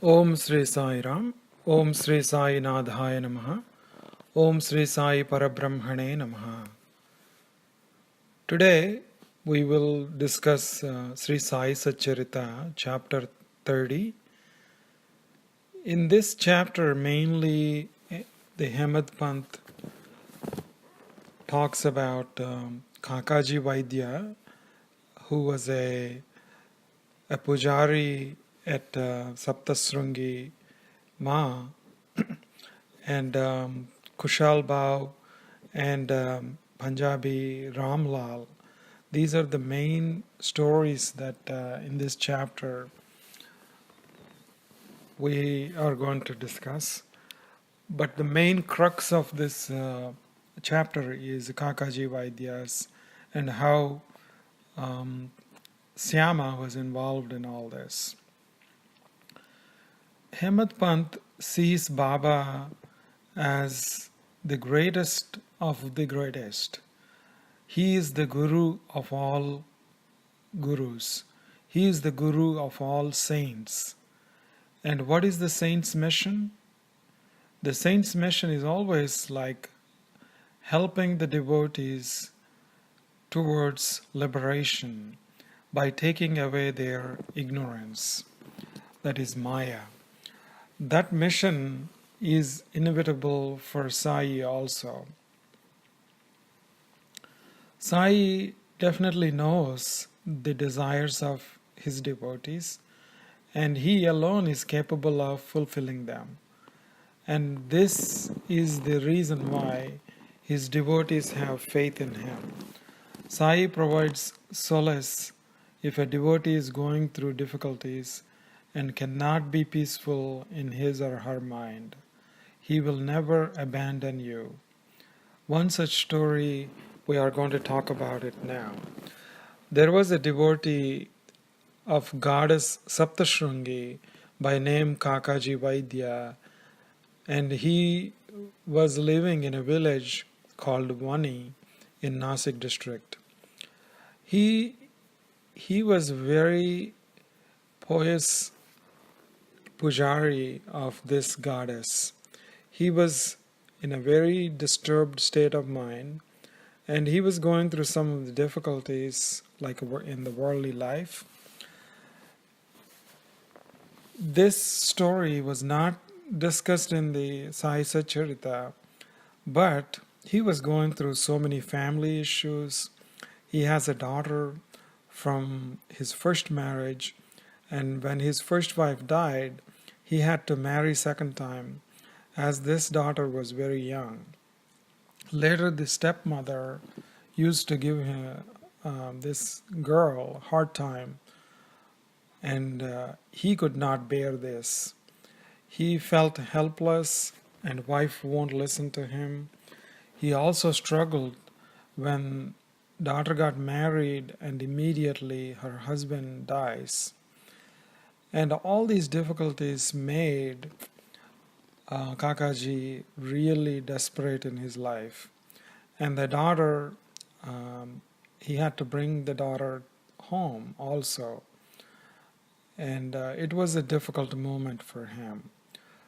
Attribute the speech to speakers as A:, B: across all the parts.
A: Om Sri Sai Ram, Om Sri Sai Nadhaya Namaha, Om Sri Sai Parabrahmane Namaha. Today we will discuss Sri Saisatcharita, chapter 30. In this chapter, mainly the Hemad Pant talks about Kakaji Vaidya, who was a pujari at Saptashrungi Ma, and Kushal Bhau and Punjabi Ramlal. These are the main stories that in this chapter we are going to discuss. But the main crux of this chapter is Kakaji Vaidya's and how Syama was involved in all this. Hemad Pant sees Baba as the greatest of the greatest. He is the Guru of all Gurus. He is the Guru of all saints. And what is the saint's mission? The saint's mission is always like helping the devotees towards liberation by taking away their ignorance, that is Maya. That mission is inevitable for Sai also. Sai definitely knows the desires of his devotees, and he alone is capable of fulfilling them. And this is the reason why his devotees have faith in him. Sai provides solace if a devotee is going through difficulties and cannot be peaceful in his or her mind. He will never abandon you. One such story, we are going to talk about it now. There was a devotee of goddess Saptashrungi by name Kakaji Vaidya, and he was living in a village called Vani in Nasik district. He was very pious pujari of this goddess. He was in a very disturbed state of mind, and he was going through some of the difficulties like in the worldly life. This story was not discussed in the Saisatcharita, but he was going through so many family issues. He has a daughter from his first marriage, and when his first wife died, he had to marry second time, as this daughter was very young. Later, the stepmother used to give him, this girl a hard time, and he could not bear this. He felt helpless, and wife won't listen to him. He also struggled when daughter got married and immediately her husband dies. And all these difficulties made Kakaji really desperate in his life. And the daughter, he had to bring the daughter home also. And it was a difficult moment for him.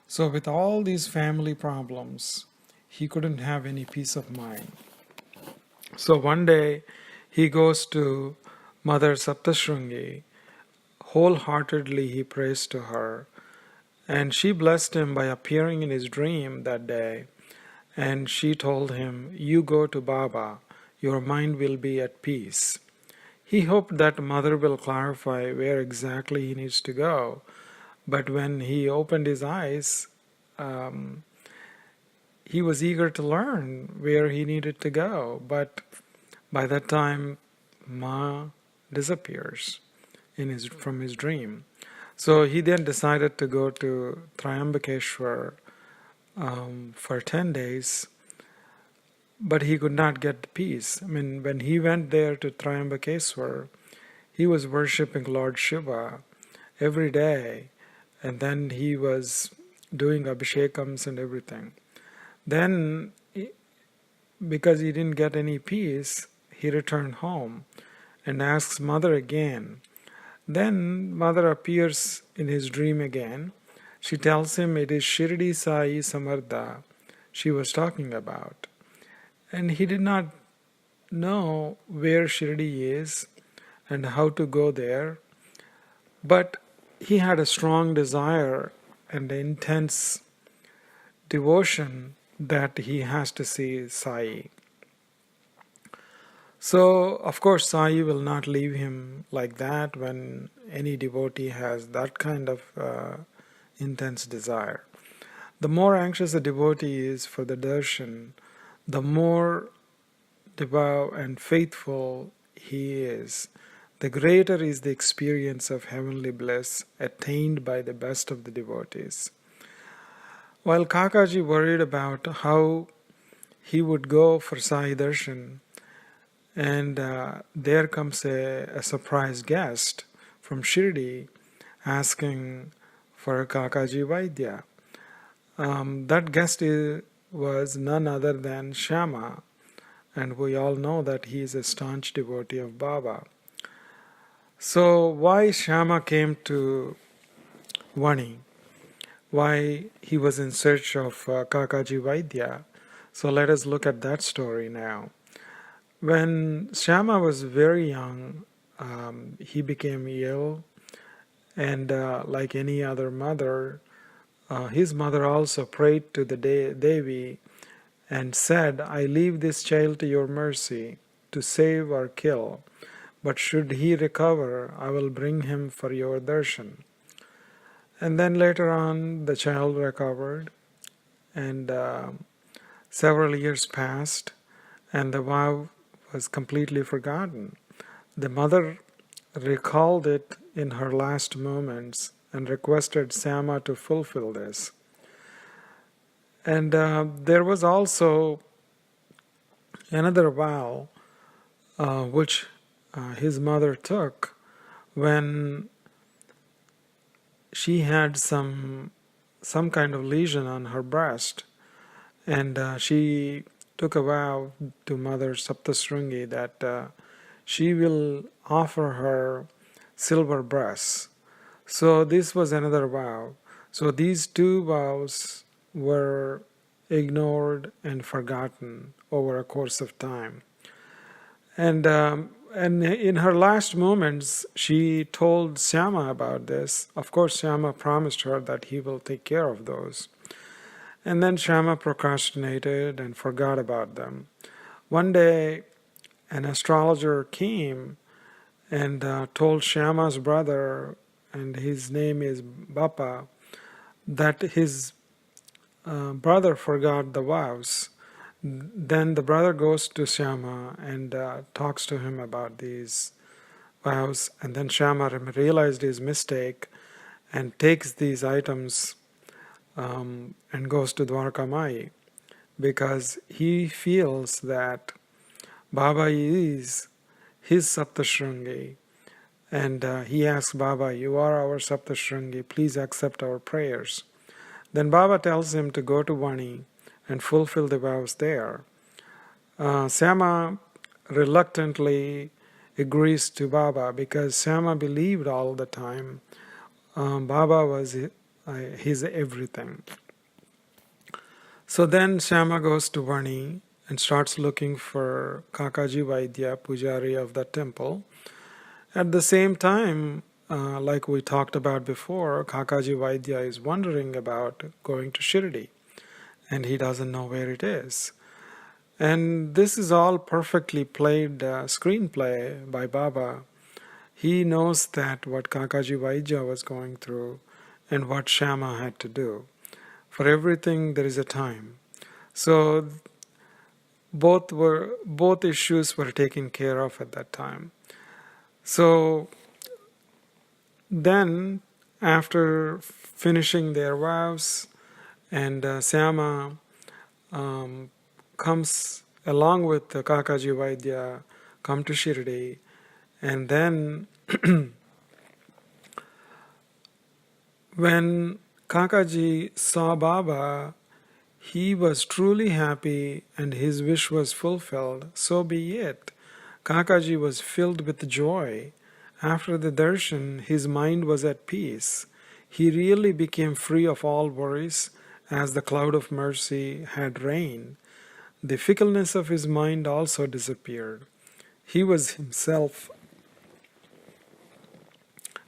A: So with all these family problems, he couldn't have any peace of mind. So one day he goes to Mother Saptashrungi. Wholeheartedly he prays to her, and she blessed him by appearing in his dream that day, and she told him, "You go to Baba, your mind will be at peace." He hoped that Mother will clarify where exactly he needs to go, but when he opened his eyes, he was eager to learn where he needed to go, but by that time Ma disappears from his dream. So he then decided to go to Triambakeshwar for 10 days, but he could not get peace. I mean, when he went there to Triambakeshwar, he was worshipping Lord Shiva every day, and then he was doing abhishekams and everything. Then, because he didn't get any peace, he returned home and asks Mother again. Then Mother appears in his dream again, She tells him it is Shirdi Sai Samartha she was talking about. And he did not know where Shirdi is and how to go there, but he had a strong desire and intense devotion that he has to see Sai. So, of course, Sai will not leave him like that when any devotee has that kind of intense desire. The more anxious a devotee is for the darshan, the more devout and faithful he is, the greater is the experience of heavenly bliss attained by the best of the devotees. While Kakaji worried about how he would go for Sai Darshan, and there comes a surprise guest from Shirdi asking for Kakaji Vaidya. That guest was none other than Syama, and we all know that he is a staunch devotee of Baba. So why Syama came to Vani? Why he was in search of Kakaji Vaidya? So let us look at that story now. When Syama was very young, he became ill, and like any other mother, his mother also prayed to the Devi and said, I leave this child to your mercy to save or kill, but should he recover, I will bring him for your darshan. And then later on, the child recovered, and several years passed, and the vow was completely forgotten. The mother recalled it in her last moments and requested Syama to fulfill this. And there was also another vow which his mother took when she had some kind of lesion on her breast, and she took a vow to Mother Saptashrungi that she will offer her silver breasts. So this was another vow. So these two vows were ignored and forgotten over a course of time. And in her last moments, she told Syama about this. Of course, Syama promised her that he will take care of those. And then Syama procrastinated and forgot about them. One day, an astrologer came and told Syama's brother, and his name is Bappa, that his brother forgot the vows. Then the brother goes to Syama and talks to him about these vows, and then Syama realized his mistake and takes these items and goes to Dwarka Mai, because he feels that Baba is his Saptashrungi, and he asks Baba, you are our Saptashrungi, please accept our prayers. Then Baba tells him to go to Vani and fulfill the vows there. Syama reluctantly agrees to Baba because Syama believed all the time Baba was his everything. So then Syama goes to Vani and starts looking for Kakaji Vaidya, Pujari of the temple. At the same time, like we talked about before, Kakaji Vaidya is wondering about going to Shirdi, and he doesn't know where it is. And this is all perfectly played screenplay by Baba. He knows that what Kakaji Vaidya was going through and what Syama had to do. For everything there is a time. So both issues were taken care of at that time. So then, after finishing their vows, and Syama comes along with Kakaji Vaidya, come to Shirdi, and then when Kakaji saw Baba, he was truly happy and his wish was fulfilled. So be it. Kakaji was filled with joy. After the darshan, his mind was at peace. he really became free of all worries as the cloud of mercy had rained. The fickleness of his mind also disappeared. He was himself,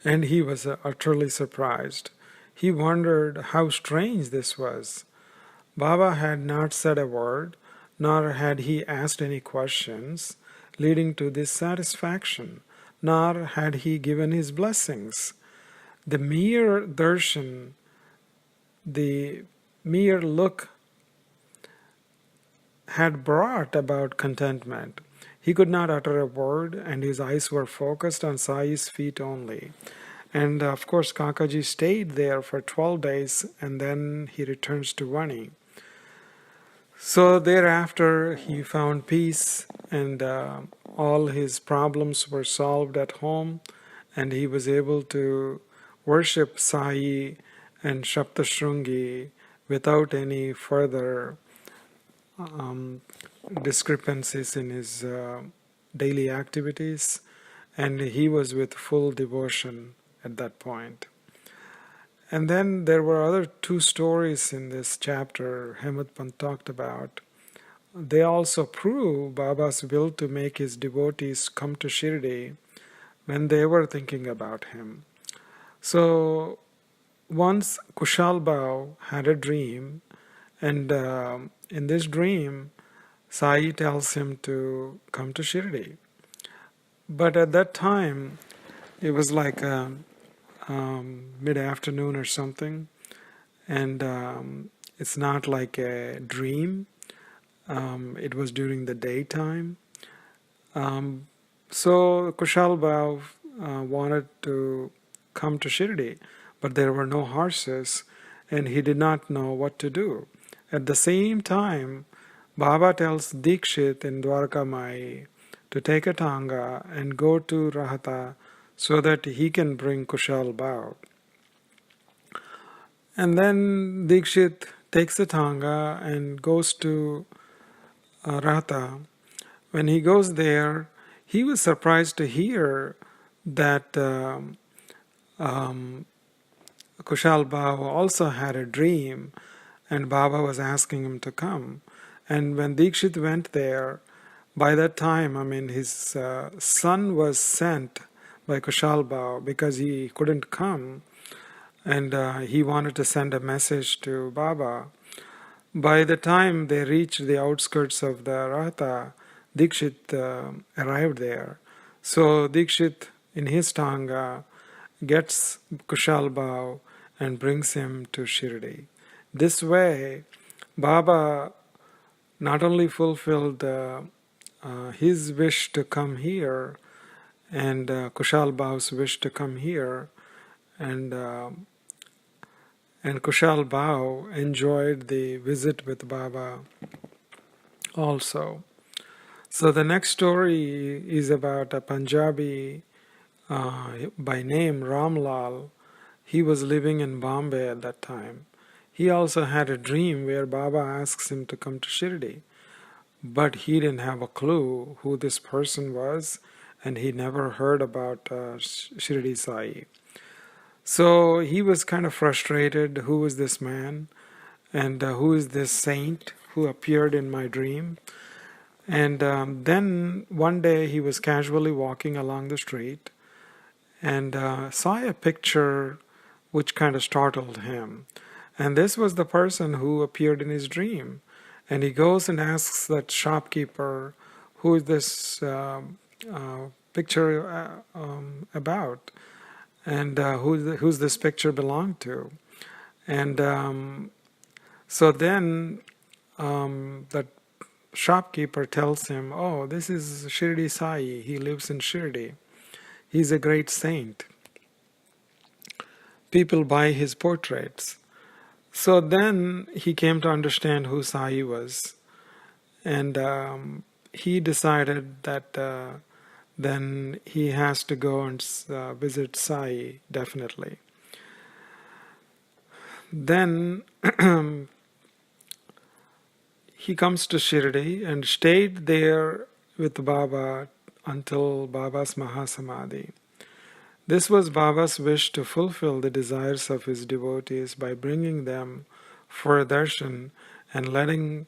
A: and he was utterly surprised. He wondered how strange this was. Baba had not said a word, nor had he asked any questions leading to this satisfaction, nor had he given his blessings. The mere darshan, the mere look, had brought about contentment. He could not utter a word, and his eyes were focused on Sai's feet only. And of course, Kakaji stayed there for 12 days, and then he returns to Vani. So thereafter, he found peace, and all his problems were solved at home, and he was able to worship Sai and Saptashrungi without any further discrepancies in his daily activities, and he was with full devotion at that point. And then there were other two stories in this chapter Hemant Pant talked about. They also prove Baba's will to make his devotees come to Shirdi when they were thinking about him. So once Kushal Bhau had a dream, and in this dream, Sai tells him to come to Shirdi. But at that time, it was like mid-afternoon or something, and it's not like a dream. It was during the daytime. So Kushal Bhau wanted to come to Shirdi, but there were no horses, and he did not know what to do. At the same time, Baba tells Dikshit in Dwarka Mai to take a tanga and go to Rahata so that he can bring Kushal Bhau. And then Dikshit takes the tanga and goes to Rahata. When he goes there, he was surprised to hear that Kushal Bhau also had a dream, and Baba was asking him to come. And when Dikshit went there, by that time, his son was sent by Kushal Bhau because he couldn't come, and he wanted to send a message to Baba. By the time they reached the outskirts of the Rahata, Dikshit arrived there. So Dikshit, in his tanga, gets Kushal Bhau and brings him to Shirdi. This way, Baba not only fulfilled his wish to come here, and Kushal Bhau's wish to come here, and Kushal Bhau enjoyed the visit with Baba also. So the next story is about a Punjabi by name Ramlal. He was living in Bombay at that time. He also had a dream where Baba asks him to come to Shirdi, but he didn't have a clue who this person was, and he never heard about Shirdi Sai. So he was kind of frustrated. Who is this man? And who is this saint who appeared in my dream? And then one day he was casually walking along the street and saw a picture which kind of startled him. And this was the person who appeared in his dream. And he goes and asks that shopkeeper, who is this picture about? And who's this picture belong to? And so then that shopkeeper tells him, oh, this is Shirdi Sai. He lives in Shirdi. He's a great saint. People buy his portraits. So then he came to understand who Sai was. And he decided that then he has to go and visit Sai, definitely. Then he comes to Shirdi and stayed there with Baba until Baba's Mahasamadhi. This was Baba's wish to fulfill the desires of his devotees by bringing them for darshan and letting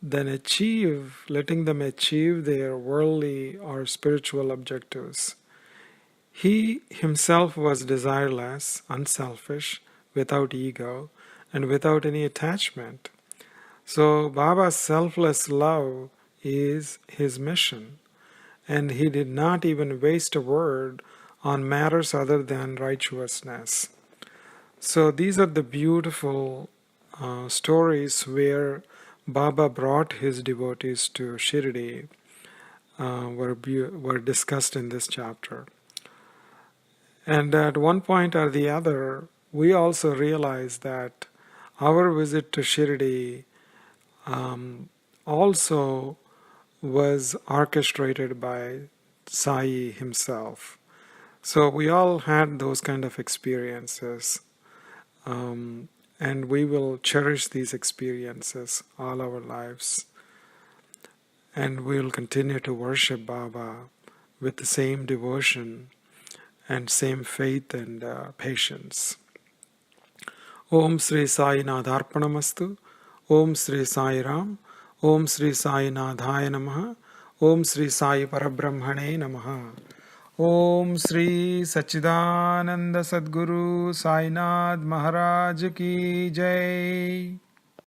A: them achieve their worldly or spiritual objectives. He himself was desireless, unselfish, without ego, and without any attachment. So Baba's selfless love is his mission, and he did not even waste a word on matters other than righteousness. So these are the beautiful stories where Baba brought his devotees to Shirdi, were discussed in this chapter. And at one point or the other, we also realized that our visit to Shirdi also was orchestrated by Sai himself. So we all had those kind of experiences, and we will cherish these experiences all our lives. And we will continue to worship Baba with the same devotion and same faith and patience. Om Sri Sai Nadharpanamastu. Om Sri Sai Ram. Om Sri Sai Nadhaya Namaha. Om Sri Sai Parabrahmane Namaha. Om Sri Sachidananda Sadguru Sainath Maharaj Ki Jai.